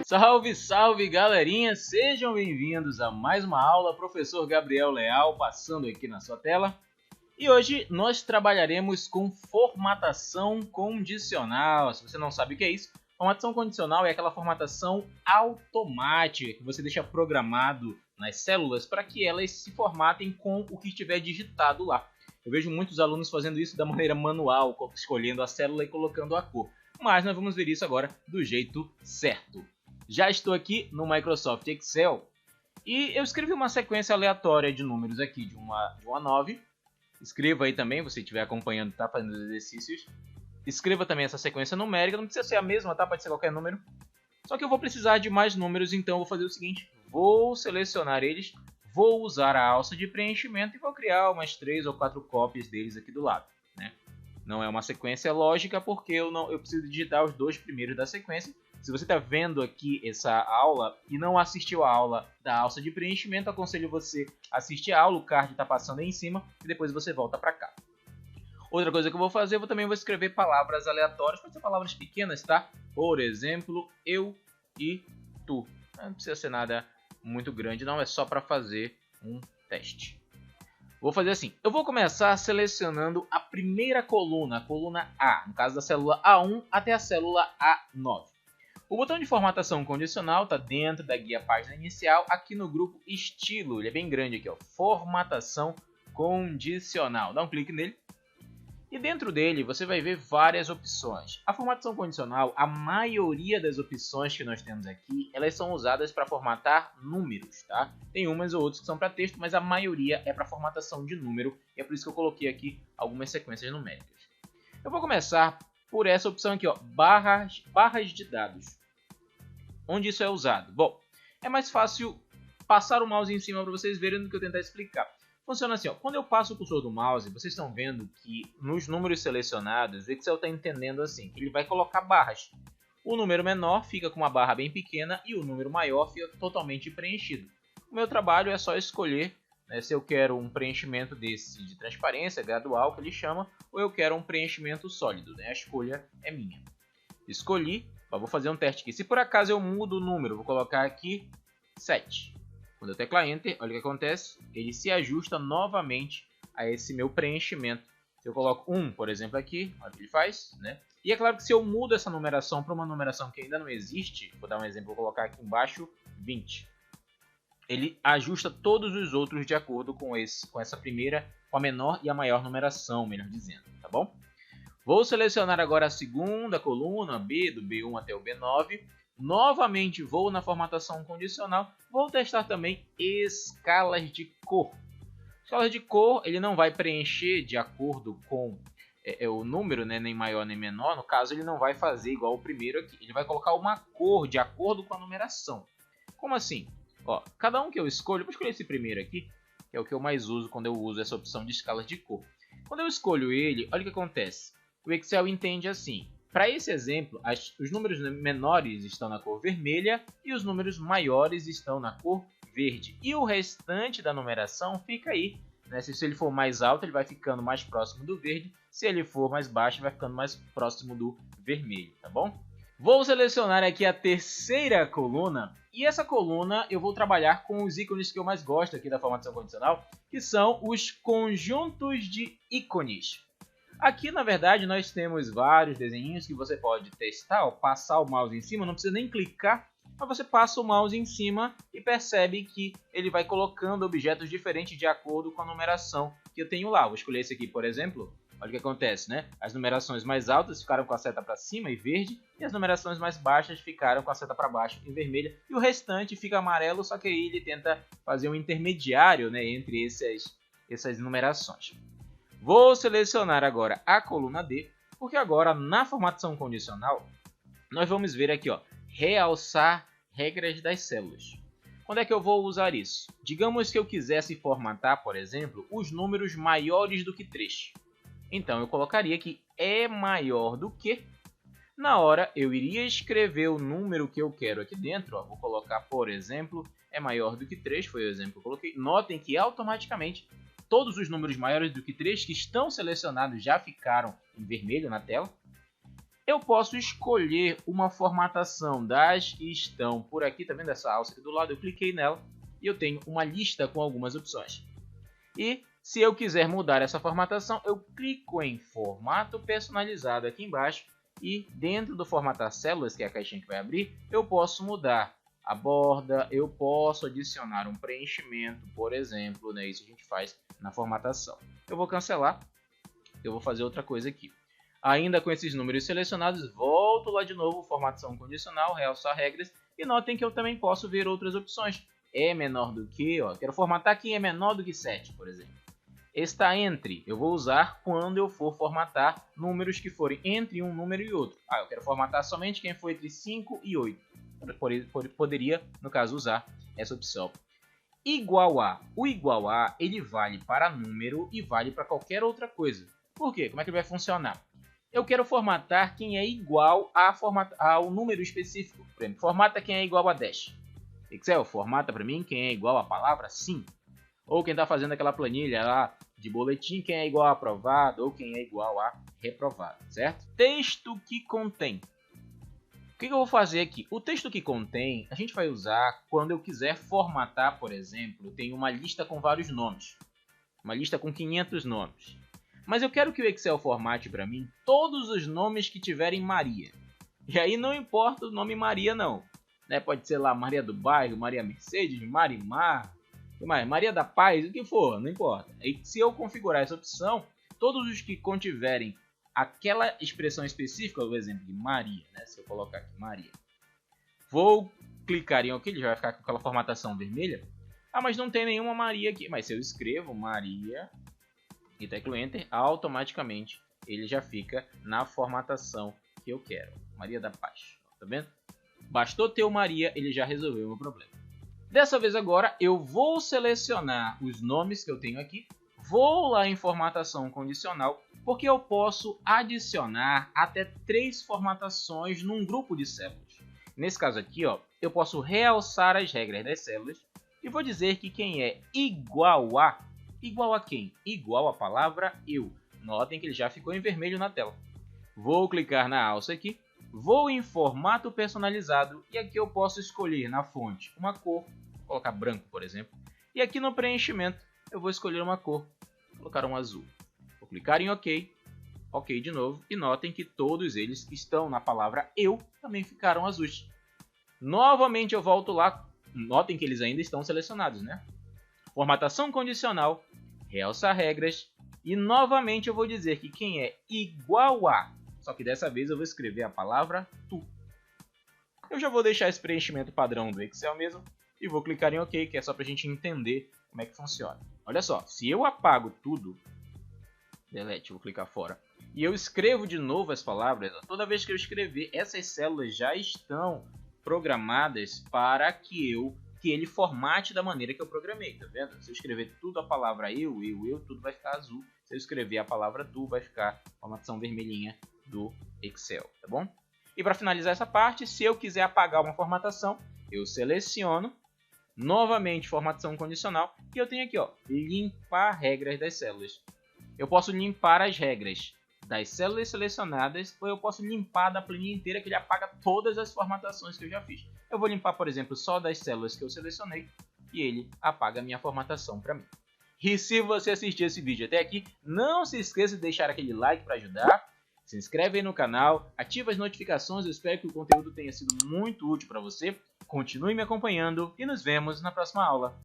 Salve, salve, galerinha! Sejam bem-vindos a mais uma aula. Professor Gabriel Leal passando aqui na sua tela. E hoje nós trabalharemos com formatação condicional. Se você não sabe o que é isso, formatação condicional é aquela formatação automática que você deixa programado nas células para que elas se formatem com o que estiver digitado lá. Eu vejo muitos alunos fazendo isso da maneira manual, escolhendo a célula e colocando a cor. Mas nós vamos ver isso agora do jeito certo. Já estou aqui no Microsoft Excel e eu escrevi uma sequência aleatória de números aqui de 1 a 9. Escreva aí também, você estiver acompanhando, tá fazendo os exercícios. Escreva também essa sequência numérica, não precisa ser a mesma, tá? Pode ser qualquer número. Só que eu vou precisar de mais números, então eu vou fazer o seguinte. Vou selecionar eles, vou usar a alça de preenchimento e vou criar umas 3 ou 4 cópias deles aqui do lado, né? Não é uma sequência lógica porque eu preciso digitar os dois primeiros da sequência. Se você está vendo aqui essa aula e não assistiu a aula da alça de preenchimento, aconselho você assistir a aula, o card está passando aí em cima e depois você volta para cá. Outra coisa que eu vou fazer, eu também vou escrever palavras aleatórias, pode ser palavras pequenas, tá? Por exemplo, eu e tu. Não precisa ser nada muito grande, não, é só para fazer um teste. Vou fazer assim, eu vou começar selecionando a primeira coluna, a coluna A, no caso da célula A1 até a célula A9. O botão de formatação condicional está dentro da guia página inicial, aqui no grupo estilo, ele é bem grande aqui, ó, formatação condicional. Dá um clique nele e dentro dele você vai ver várias opções. A formatação condicional, a maioria das opções que nós temos aqui, elas são usadas para formatar números, tá? Tem umas ou outras que são para texto, mas a maioria é para formatação de número e é por isso que eu coloquei aqui algumas sequências numéricas. Eu vou começar por essa opção aqui, ó, barras de dados. Onde isso é usado? Bom, é mais fácil passar o mouse em cima para vocês verem do que eu tentar explicar. Funciona assim, ó, quando eu passo o cursor do mouse, vocês estão vendo que nos números selecionados, o Excel está entendendo assim, que ele vai colocar barras. O número menor fica com uma barra bem pequena e o número maior fica totalmente preenchido. O meu trabalho é só escolher, né, se eu quero um preenchimento desse de transparência gradual, que ele chama, ou eu quero um preenchimento sólido, né? A escolha é minha. Escolhi, ó, vou fazer um teste aqui. Se por acaso eu mudo o número, vou colocar aqui 7. Quando eu teclar Enter, olha o que acontece, ele se ajusta novamente a esse meu preenchimento. Se eu coloco 1, por exemplo, aqui, olha o que ele faz, né? E é claro que se eu mudo essa numeração para uma numeração que ainda não existe, vou dar um exemplo, vou colocar aqui embaixo 20. Ele ajusta todos os outros de acordo com essa primeira, com a menor e a maior numeração, melhor dizendo, tá bom? Vou selecionar agora a segunda coluna, B, do B1 até o B9. Novamente vou na formatação condicional. Vou testar também escalas de cor. Escalas de cor, ele não vai preencher de acordo com o número, né, nem maior nem menor. No caso, ele não vai fazer igual o primeiro aqui. Ele vai colocar uma cor de acordo com a numeração. Como assim? Ó, cada um que eu escolho, vou escolher esse primeiro aqui, que é o que eu mais uso quando eu uso essa opção de escalas de cor. Quando eu escolho ele, olha o que acontece. O Excel entende assim. Para esse exemplo, os números menores estão na cor vermelha e os números maiores estão na cor verde. E o restante da numeração fica aí, né? Se ele for mais alto, ele vai ficando mais próximo do verde. Se ele for mais baixo, ele vai ficando mais próximo do vermelho, tá bom? Vou selecionar aqui a terceira coluna. E essa coluna eu vou trabalhar com os ícones que eu mais gosto aqui da formatação condicional, que são os conjuntos de ícones. Aqui, na verdade, nós temos vários desenhinhos que você pode testar, ó, passar o mouse em cima, não precisa nem clicar, mas você passa o mouse em cima e percebe que ele vai colocando objetos diferentes de acordo com a numeração que eu tenho lá. Vou escolher esse aqui, por exemplo. Olha o que acontece, né? As numerações mais altas ficaram com a seta para cima e verde, e as numerações mais baixas ficaram com a seta para baixo em vermelha, e o restante fica amarelo, só que aí ele tenta fazer um intermediário, né, entre essas numerações. Vou selecionar agora a coluna D, porque agora na formatação condicional, nós vamos ver aqui, ó, realçar regras das células. Quando é que eu vou usar isso? Digamos que eu quisesse formatar, por exemplo, os números maiores do que 3. Então eu colocaria que é maior do que. Na hora eu iria escrever o número que eu quero aqui dentro. Ó. Vou colocar, por exemplo, é maior do que 3, foi o exemplo que eu coloquei. Notem que automaticamente todos os números maiores do que 3 que estão selecionados já ficaram em vermelho na tela. Eu posso escolher uma formatação das que estão por aqui, tá vendo essa alça aqui do lado? Eu cliquei nela e eu tenho uma lista com algumas opções. E se eu quiser mudar essa formatação, eu clico em formato personalizado aqui embaixo e dentro do formatar células, que é a caixinha que vai abrir, eu posso mudar a borda, eu posso adicionar um preenchimento, por exemplo, né? Isso a gente faz na formatação. Eu vou cancelar, eu vou fazer outra coisa aqui. Ainda com esses números selecionados, volto lá de novo, formatação condicional, realçar regras, e notem que eu também posso ver outras opções. É menor do que, ó, quero formatar aqui é menor do que 7, por exemplo. Está entre, eu vou usar quando eu for formatar números que forem entre um número e outro. Eu quero formatar somente quem for entre 5 e 8. Poderia, no caso, usar essa opção. Igual a. O igual a, ele vale para número e vale para qualquer outra coisa. Por quê? Como é que ele vai funcionar? Eu quero formatar quem é igual ao número específico. Por exemplo, formata quem é igual a 10. Excel, formata para mim quem é igual à palavra sim. Ou quem está fazendo aquela planilha lá de boletim, quem é igual a aprovado ou quem é igual a reprovado, certo? Texto que contém. O que eu vou fazer aqui? O texto que contém, a gente vai usar quando eu quiser formatar, por exemplo, eu tenho uma lista com vários nomes. Uma lista com 500 nomes. Mas eu quero que o Excel formate para mim todos os nomes que tiverem Maria. E aí não importa o nome Maria não. Né? Pode ser lá Maria do Bairro, Maria Mercedes, Marimar, Maria da Paz, o que for, não importa. E se eu configurar essa opção, todos os que contiverem aquela expressão específica, por exemplo, de Maria, né? Se eu colocar aqui Maria, vou clicar em OK, ele já vai ficar com aquela formatação vermelha. Mas não tem nenhuma Maria aqui. Mas se eu escrevo Maria e teclo Enter, automaticamente ele já fica na formatação que eu quero. Maria da Paz, tá vendo? Bastou ter o Maria, ele já resolveu o meu problema. Dessa vez agora eu vou selecionar os nomes que eu tenho aqui, vou lá em formatação condicional, porque eu posso adicionar até 3 formatações num grupo de células. Nesse caso aqui, ó, eu posso realçar as regras das células e vou dizer que quem é igual a quem? Igual a palavra eu. Notem que ele já ficou em vermelho na tela. Vou clicar na alça aqui, vou em formato personalizado e aqui eu posso escolher na fonte uma cor, vou colocar branco por exemplo, e aqui no preenchimento eu vou escolher uma cor, vou colocar um azul. Vou clicar em OK, OK de novo e notem que todos eles que estão na palavra eu também ficaram azuis. Novamente eu volto lá, notem que eles ainda estão selecionados, né? Formatação condicional, realçar regras e novamente eu vou dizer que quem é igual a, só que dessa vez eu vou escrever a palavra tu. Eu já vou deixar esse preenchimento padrão do Excel mesmo e vou clicar em OK, que é só para a gente entender como é que funciona. Olha só, se eu apago tudo, delete, vou clicar fora, e eu escrevo de novo as palavras, toda vez que eu escrever, essas células já estão programadas para que ele formate da maneira que eu programei, tá vendo? Se eu escrever tudo a palavra eu, tudo vai ficar azul. Se eu escrever a palavra tu, vai ficar a formatação vermelhinha do Excel, tá bom? E para finalizar essa parte, se eu quiser apagar uma formatação, eu seleciono, novamente formatação condicional, e eu tenho aqui, ó, limpar regras das células. Eu posso limpar as regras das células selecionadas, ou eu posso limpar da planilha inteira, que ele apaga todas as formatações que eu já fiz. Eu vou limpar, por exemplo, só das células que eu selecionei, e ele apaga a minha formatação para mim. E se você assistiu esse vídeo até aqui, não se esqueça de deixar aquele like para ajudar, se inscreve aí no canal, ativa as notificações, eu espero que o conteúdo tenha sido muito útil para você, continue me acompanhando e nos vemos na próxima aula.